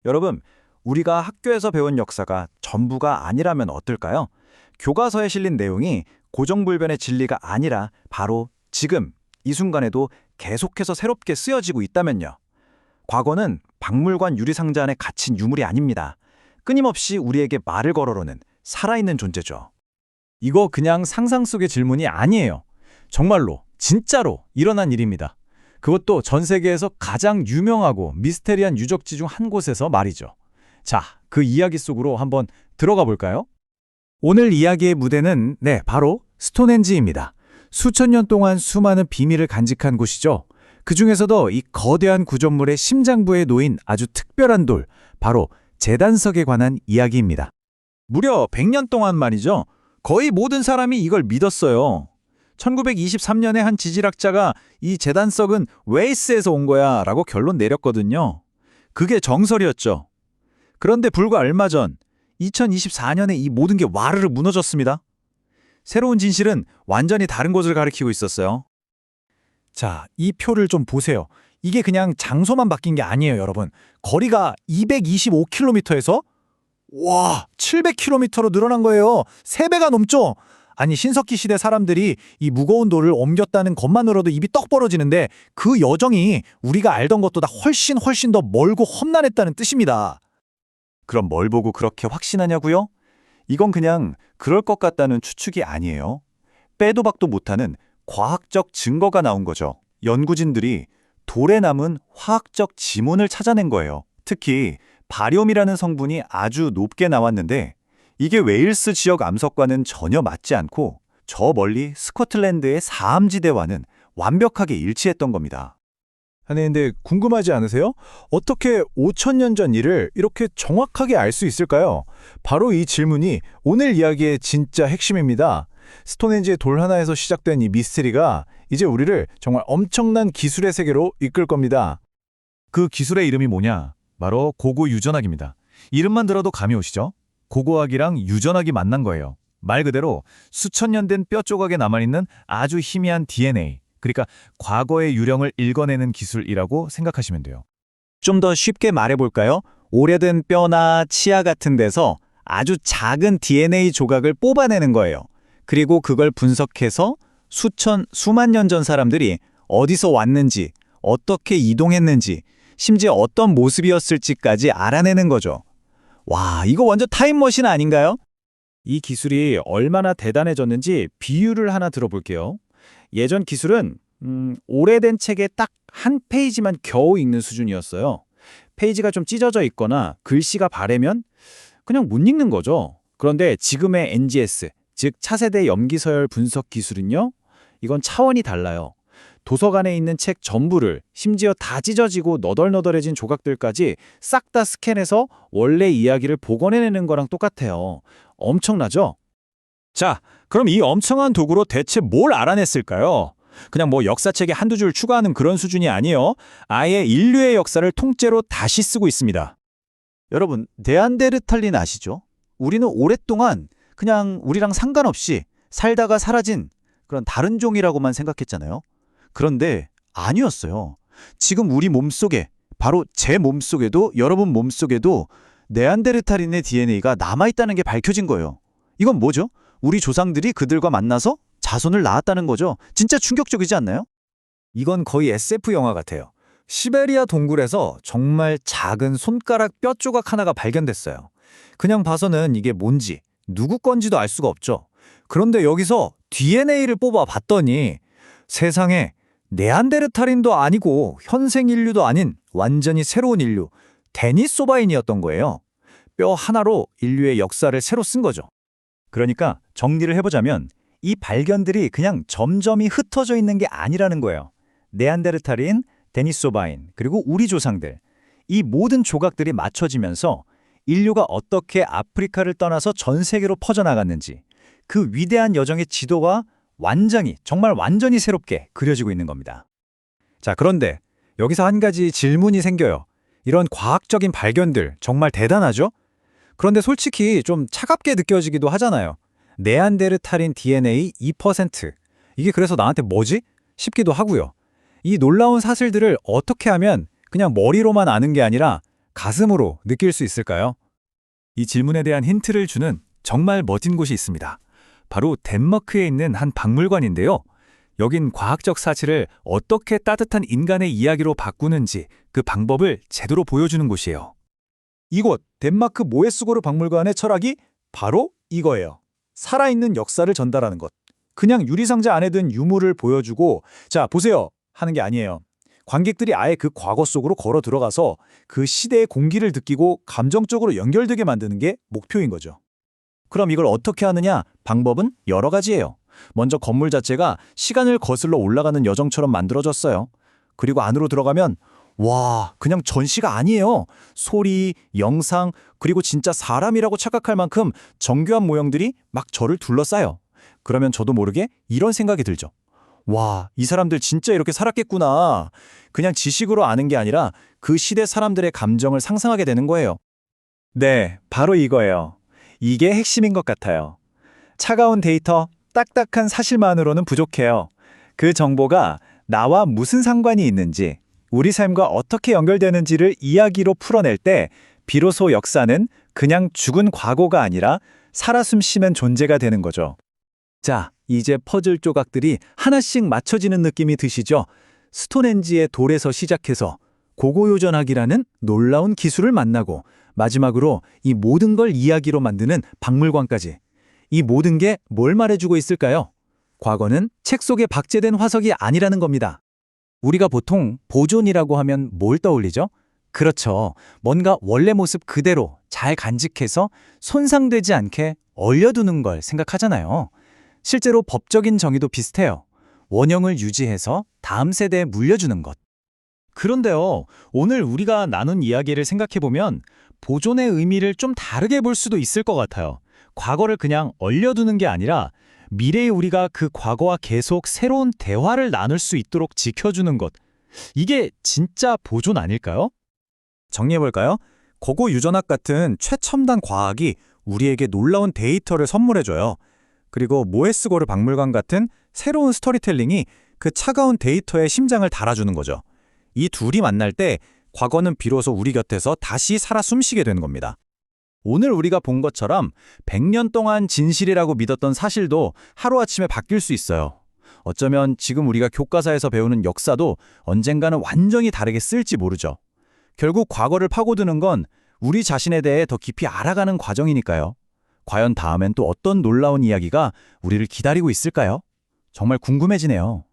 여러분, 우리가 학교에서 배운 역사가 전부가 아니라면 어떨까요? 교과서에 실린 내용이 고정불변의 진리가 아니라 바로 지금, 이 순간에도 계속해서 새롭게 쓰여지고 있다면요. 과거는 박물관 유리상자 안에 갇힌 유물이 아닙니다. 끊임없이 우리에게 말을 걸어오는 살아있는 존재죠. 이거 그냥 상상 속의 질문이 아니에요. 정말로, 진짜로 일어난 일입니다. 그것도 전 세계에서 가장 유명하고 미스테리한 유적지 중 한 곳에서 말이죠. 자, 그 이야기 속으로 한번 들어가 볼까요? 오늘 이야기의 무대는 바로 스톤헨지입니다. 수천 년 동안 수많은 비밀을 간직한 곳이죠. 그 중에서도 이 거대한 구조물의 심장부에 놓인 아주 특별한 돌, 바로 제단석에 관한 이야기입니다. 무려 100년 동안 말이죠. 거의 모든 사람이 이걸 믿었어요. 1923년에 한 지질학자가 이 제단석은 웨이스에서 온 거야 라고 결론 내렸거든요. 그게 정설이었죠. 그런데 불과 얼마 전 2024년에 이 모든 게 와르르 무너졌습니다. 새로운 진실은 완전히 다른 곳을 가리키고 있었어요. 자, 이 표를 좀 보세요. 이게 그냥 장소만 바뀐 게 아니에요, 여러분. 거리가 225km에서 700km로 늘어난 거예요. 3배가 넘죠? 아니, 신석기 시대 사람들이 이 무거운 돌을 옮겼다는 것만으로도 입이 떡 벌어지는데 그 여정이 우리가 알던 것보다 훨씬 더 멀고 험난했다는 뜻입니다. 그럼 뭘 보고 그렇게 확신하냐고요? 이건 그냥 그럴 것 같다는 추측이 아니에요. 빼도 박도 못하는 과학적 증거가 나온 거죠. 연구진들이 돌에 남은 화학적 지문을 찾아낸 거예요. 특히 바리움이라는 성분이 아주 높게 나왔는데 이게 웨일스 지역 암석과는 전혀 맞지 않고 저 멀리 스코틀랜드의 사암지대와는 완벽하게 일치했던 겁니다. 아니, 근데 궁금하지 않으세요? 어떻게 5,000년 전 일을 이렇게 정확하게 알 수 있을까요? 바로 이 질문이 오늘 이야기의 진짜 핵심입니다. 스톤헨지의 돌 하나에서 시작된 이 미스테리가 이제 우리를 정말 엄청난 기술의 세계로 이끌 겁니다. 그 기술의 이름이 뭐냐? 바로 고고 유전학입니다. 이름만 들어도 감이 오시죠? 고고학이랑 유전학이 만난 거예요. 말 그대로 수천 년 된 뼈 조각에 남아있는 아주 희미한 DNA, 그러니까 과거의 유령을 읽어내는 기술이라고 생각하시면 돼요. 좀 더 쉽게 말해볼까요? 오래된 뼈나 치아 같은 데서 아주 작은 DNA 조각을 뽑아내는 거예요. 그리고 그걸 분석해서 수만 년 전 사람들이 어디서 왔는지, 어떻게 이동했는지, 심지어 어떤 모습이었을지까지 알아내는 거죠. 와, 이거 완전 타임머신 아닌가요? 이 기술이 얼마나 대단해졌는지 비유를 하나 들어볼게요. 예전 기술은 오래된 책에 딱 한 페이지만 겨우 읽는 수준이었어요. 페이지가 좀 찢어져 있거나 글씨가 바래면 그냥 못 읽는 거죠. 그런데 지금의 NGS, 즉 차세대 염기서열 분석 기술은요, 이건 차원이 달라요. 도서관에 있는 책 전부를, 심지어 다 찢어지고 너덜너덜해진 조각들까지 싹 다 스캔해서 원래 이야기를 복원해내는 거랑 똑같아요. 엄청나죠? 자, 그럼 이 엄청난 도구로 대체 뭘 알아냈을까요? 그냥 역사책에 한두 줄 추가하는 그런 수준이 아니에요. 아예 인류의 역사를 통째로 다시 쓰고 있습니다. 여러분, 네안데르탈린 아시죠? 우리는 오랫동안 그냥 우리랑 상관없이 살다가 사라진 그런 다른 종이라고만 생각했잖아요. 그런데 아니었어요. 지금 우리 몸속에, 바로 제 몸속에도 여러분 몸속에도 네안데르탈인의 DNA가 남아있다는 게 밝혀진 거예요. 이건 뭐죠? 우리 조상들이 그들과 만나서 자손을 낳았다는 거죠. 진짜 충격적이지 않나요? 이건 거의 SF 영화 같아요. 시베리아 동굴에서 정말 작은 손가락 뼈 조각 하나가 발견됐어요. 그냥 봐서는 이게 뭔지, 누구 건지도 알 수가 없죠. 그런데 여기서 DNA를 뽑아 봤더니 세상에 네안데르탈인도 아니고 현생 인류도 아닌 완전히 새로운 인류, 데니소바인이었던 거예요. 뼈 하나로 인류의 역사를 새로 쓴 거죠. 그러니까 정리를 해보자면 이 발견들이 그냥 점점이 흩어져 있는 게 아니라는 거예요. 네안데르탈인, 데니소바인, 그리고 우리 조상들. 이 모든 조각들이 맞춰지면서 인류가 어떻게 아프리카를 떠나서 전 세계로 퍼져나갔는지 그 위대한 여정의 지도가 정말 완전히 새롭게 그려지고 있는 겁니다. 자, 그런데 여기서 한 가지 질문이 생겨요. 이런 과학적인 발견들 정말 대단하죠? 그런데 솔직히 좀 차갑게 느껴지기도 하잖아요. 네안데르탈인 DNA 2%. 이게 그래서 나한테 뭐지? 싶기도 하고요. 이 놀라운 사실들을 어떻게 하면 그냥 머리로만 아는 게 아니라 가슴으로 느낄 수 있을까요? 이 질문에 대한 힌트를 주는 정말 멋진 곳이 있습니다. 바로 덴마크에 있는 한 박물관인데요. 여긴 과학적 사실을 어떻게 따뜻한 인간의 이야기로 바꾸는지 그 방법을 제대로 보여주는 곳이에요. 이곳 덴마크 모에스고르 박물관의 철학이 바로 이거예요. 살아있는 역사를 전달하는 것. 그냥 유리상자 안에 든 유물을 보여주고 자, 보세요 하는 게 아니에요. 관객들이 아예 그 과거 속으로 걸어 들어가서 그 시대의 공기를 느끼고 감정적으로 연결되게 만드는 게 목표인 거죠. 그럼 이걸 어떻게 하느냐? 방법은 여러 가지예요. 먼저 건물 자체가 시간을 거슬러 올라가는 여정처럼 만들어졌어요. 그리고 안으로 들어가면 와, 그냥 전시가 아니에요. 소리, 영상, 그리고 진짜 사람이라고 착각할 만큼 정교한 모형들이 막 저를 둘러싸요. 그러면 저도 모르게 이런 생각이 들죠. 와, 이 사람들 진짜 이렇게 살았겠구나. 그냥 지식으로 아는 게 아니라 그 시대 사람들의 감정을 상상하게 되는 거예요. 네, 바로 이거예요. 이게 핵심인 것 같아요. 차가운 데이터, 딱딱한 사실만으로는 부족해요. 그 정보가 나와 무슨 상관이 있는지, 우리 삶과 어떻게 연결되는지를 이야기로 풀어낼 때 비로소 역사는 그냥 죽은 과거가 아니라 살아 숨쉬는 존재가 되는 거죠. 자, 이제 퍼즐 조각들이 하나씩 맞춰지는 느낌이 드시죠? 스톤헨지의 돌에서 시작해서 고고요전학이라는 놀라운 기술을 만나고 마지막으로 이 모든 걸 이야기로 만드는 박물관까지. 이 모든 게 뭘 말해주고 있을까요? 과거는 책 속에 박제된 화석이 아니라는 겁니다. 우리가 보통 보존이라고 하면 뭘 떠올리죠? 그렇죠. 뭔가 원래 모습 그대로 잘 간직해서 손상되지 않게 얼려두는 걸 생각하잖아요. 실제로 법적인 정의도 비슷해요. 원형을 유지해서 다음 세대에 물려주는 것. 그런데요, 오늘 우리가 나눈 이야기를 생각해보면 보존의 의미를 좀 다르게 볼 수도 있을 것 같아요. 과거를 그냥 얼려두는 게 아니라 미래의 우리가 그 과거와 계속 새로운 대화를 나눌 수 있도록 지켜주는 것. 이게 진짜 보존 아닐까요? 정리해볼까요? 고고유전학 같은 최첨단 과학이 우리에게 놀라운 데이터를 선물해줘요. 그리고 모에스고르 박물관 같은 새로운 스토리텔링이 그 차가운 데이터의 심장을 달아주는 거죠. 이 둘이 만날 때 과거는 비로소 우리 곁에서 다시 살아 숨쉬게 되는 겁니다. 오늘 우리가 본 것처럼 100년 동안 진실이라고 믿었던 사실도 하루아침에 바뀔 수 있어요. 어쩌면 지금 우리가 교과서에서 배우는 역사도 언젠가는 완전히 다르게 쓸지 모르죠. 결국 과거를 파고드는 건 우리 자신에 대해 더 깊이 알아가는 과정이니까요. 과연 다음엔 또 어떤 놀라운 이야기가 우리를 기다리고 있을까요? 정말 궁금해지네요.